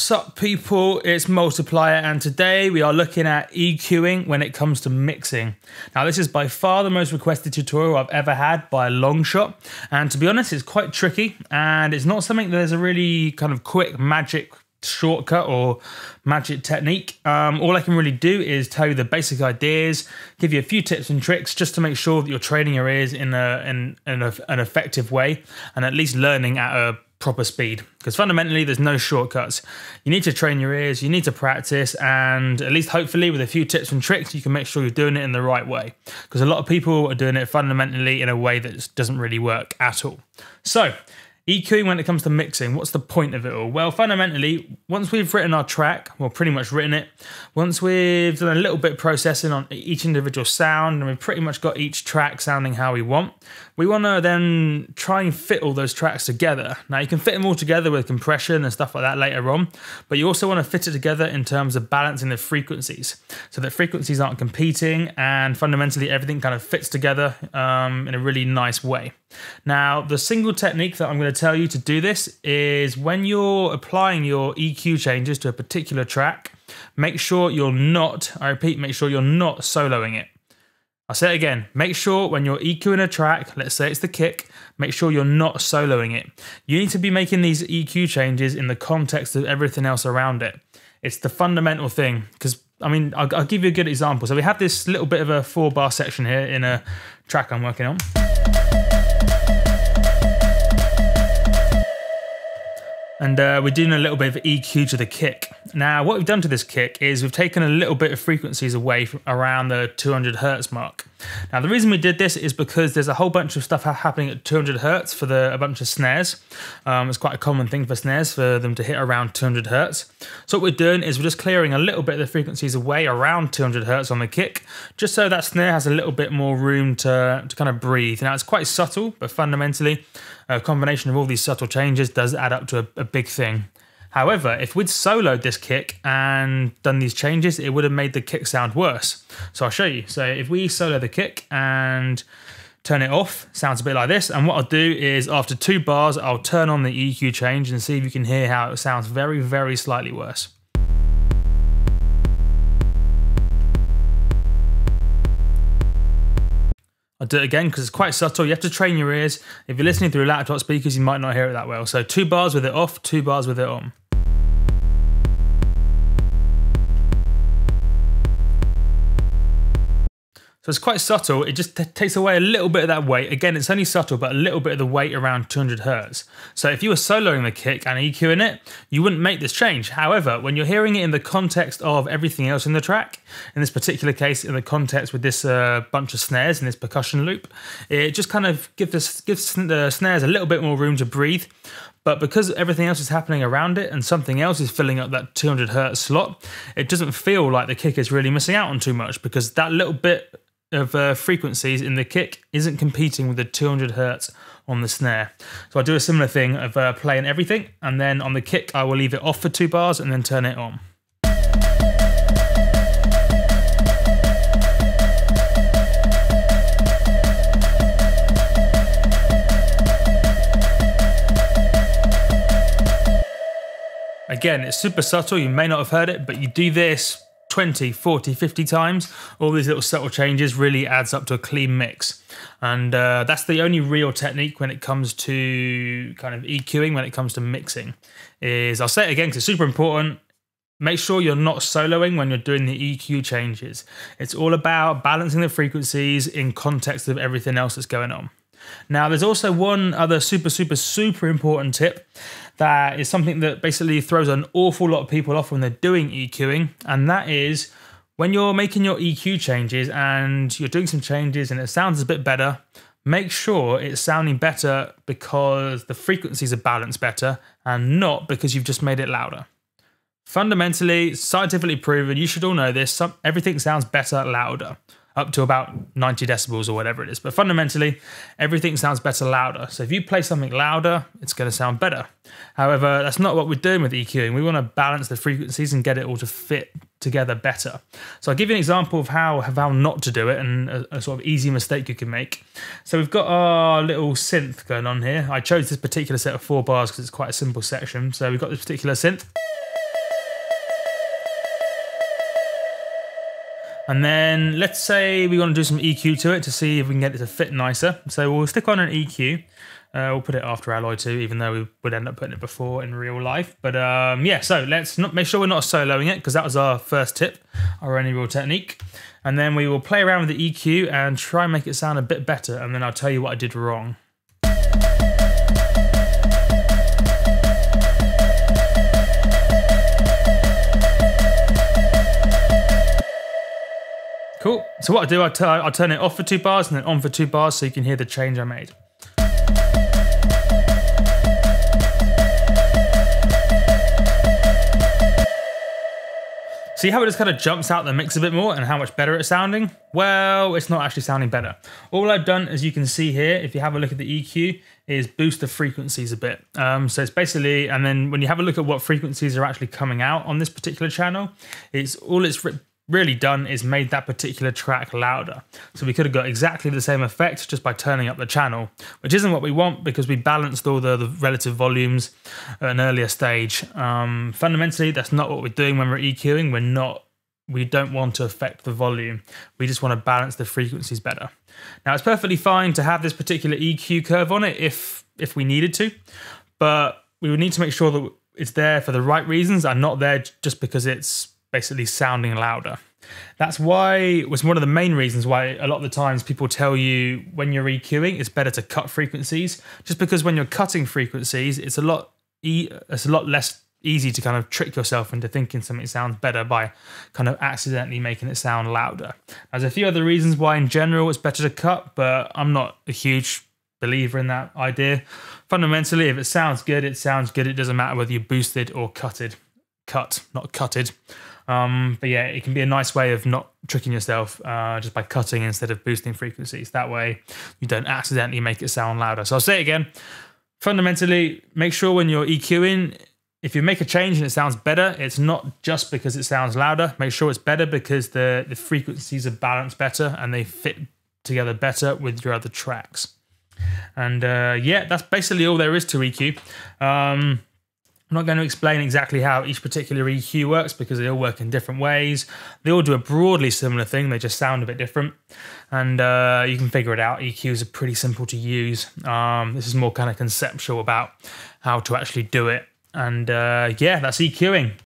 What's up people, it's Multiplier and today we are looking at EQing when it comes to mixing. Now this is by far the most requested tutorial I've ever had by a long shot, and to be honest it's quite tricky and it's not something that there's a really kind of quick magic shortcut or magic technique. All I can really do is tell you the basic ideas, give you a few tips and tricks just to make sure that you're training your ears in an effective way and at least learning at a proper speed, because fundamentally there's no shortcuts. You need to train your ears, you need to practice, and at least hopefully with a few tips and tricks you can make sure you're doing it in the right way, because a lot of people are doing it fundamentally in a way that doesn't really work at all. So EQing when it comes to mixing, what's the point of it all? Well, fundamentally, once we've written our track, well, pretty much written it, once we've done a little bit of processing on each individual sound, and we've pretty much got each track sounding how we want to then try and fit all those tracks together. Now, you can fit them all together with compression and stuff like that later on, but you also want to fit it together in terms of balancing the frequencies, so that frequencies aren't competing and fundamentally everything kind of fits together in a really nice way. Now, the single technique that I'm going to tell you to do this is when you're applying your EQ changes to a particular track, make sure you're not, I repeat, make sure you're not soloing it. I'll say it again, make sure when you're EQing a track, let's say it's the kick, make sure you're not soloing it. You need to be making these EQ changes in the context of everything else around it. It's the fundamental thing, because I mean, I'll give you a good example. So we have this little bit of a 4-bar section here in a track I'm working on. And we're doing a little bit of EQ to the kick. Now, what we've done to this kick is we've taken a little bit of frequencies away from around the 200 Hertz mark. Now, the reason we did this is because there's a whole bunch of stuff happening at 200 Hertz for a bunch of snares. It's quite a common thing for snares for them to hit around 200 Hertz. So what we're doing is we're just clearing a little bit of the frequencies away around 200 Hertz on the kick, just so that snare has a little bit more room to kind of breathe. Now, it's quite subtle, but fundamentally, a combination of all these subtle changes does add up to a big thing. However, if we'd soloed this kick and done these changes, it would have made the kick sound worse. So I'll show you. So if we solo the kick and turn it off, sounds a bit like this. And what I'll do is after 2 bars, I'll turn on the EQ change and see if you can hear how it sounds very, very slightly worse. I'll do it again because it's quite subtle. You have to train your ears. If you're listening through laptop speakers, you might not hear it that well. So 2 bars with it off, 2 bars with it on. So it's quite subtle, it just takes away a little bit of that weight. Again, it's only subtle, but a little bit of the weight around 200 Hertz. So if you were soloing the kick and EQing it, you wouldn't make this change. However, when you're hearing it in the context of everything else in the track, in this particular case, in the context with this bunch of snares and this percussion loop, it just kind of gives the snares a little bit more room to breathe. But because everything else is happening around it and something else is filling up that 200 Hertz slot, it doesn't feel like the kick is really missing out on too much, because that little bit of frequencies in the kick isn't competing with the 200 Hertz on the snare. So I do a similar thing of playing everything, and then on the kick I will leave it off for 2 bars and then turn it on. Again, it's super subtle, you may not have heard it, but you do this 20, 40, 50 times, all these little subtle changes really adds up to a clean mix. And that's the only real technique when it comes to kind of EQing, when it comes to mixing, is, I'll say it again because it's super important, make sure you're not soloing when you're doing the EQ changes. It's all about balancing the frequencies in context of everything else that's going on. Now, there's also one other super important tip that is something that basically throws an awful lot of people off when they're doing EQing, and that is when you're making your EQ changes and you're doing some changes and it sounds a bit better, make sure it's sounding better because the frequencies are balanced better and not because you've just made it louder. Fundamentally, scientifically proven, you should all know this, everything sounds better louder, up to about 90 decibels or whatever it is. But fundamentally, everything sounds better louder. So if you play something louder, it's going to sound better. However, that's not what we're doing with EQing. We want to balance the frequencies and get it all to fit together better. So I'll give you an example of how not to do it, and a sort of easy mistake you can make. So we've got our little synth going on here. I chose this particular set of 4 bars because it's quite a simple section. So we've got this particular synth. And then let's say we want to do some EQ to it to see if we can get it to fit nicer. So we'll stick on an EQ. We'll put it after Alloy 2, even though we would end up putting it before in real life. But yeah, so let's not make sure we're not soloing it, because that was our first tip, our only real technique. And then we will play around with the EQ and try and make it sound a bit better. And then I'll tell you what I did wrong. Cool. So what I do, I'll turn it off for 2 bars and then on for 2 bars so you can hear the change I made. See how it just kind of jumps out the mix a bit more and how much better it's sounding? Well, it's not actually sounding better. All I've done, as you can see here, if you have a look at the EQ, is boost the frequencies a bit. So it's basically, and then when you have a look at what frequencies are actually coming out on this particular channel, it's really done is made that particular track louder. So we could have got exactly the same effect just by turning up the channel, which isn't what we want because we balanced all the relative volumes at an earlier stage. Fundamentally, that's not what we're doing when we're EQing. We don't want to affect the volume. We just want to balance the frequencies better. Now, it's perfectly fine to have this particular EQ curve on it if we needed to, but we would need to make sure that it's there for the right reasons and not there just because it's basically sounding louder. That's why it was one of the main reasons why a lot of the times people tell you when you're EQing, it's better to cut frequencies, just because when you're cutting frequencies, it's a lot less easy to kind of trick yourself into thinking something sounds better by kind of accidentally making it sound louder. There's a few other reasons why in general it's better to cut, but I'm not a huge believer in that idea. Fundamentally, if it sounds good, it sounds good. It doesn't matter whether you boosted or cutted. Not cutted. But yeah, it can be a nice way of not tricking yourself just by cutting instead of boosting frequencies. That way you don't accidentally make it sound louder. So I'll say it again. Fundamentally, make sure when you're EQing, if you make a change and it sounds better, it's not just because it sounds louder. Make sure it's better because the frequencies are balanced better and they fit together better with your other tracks. And yeah, that's basically all there is to EQ. I'm not going to explain exactly how each particular EQ works because they all work in different ways. They all do a broadly similar thing, they just sound a bit different. And you can figure it out. EQs are pretty simple to use. This is more kind of conceptual about how to actually do it. And yeah, that's EQing.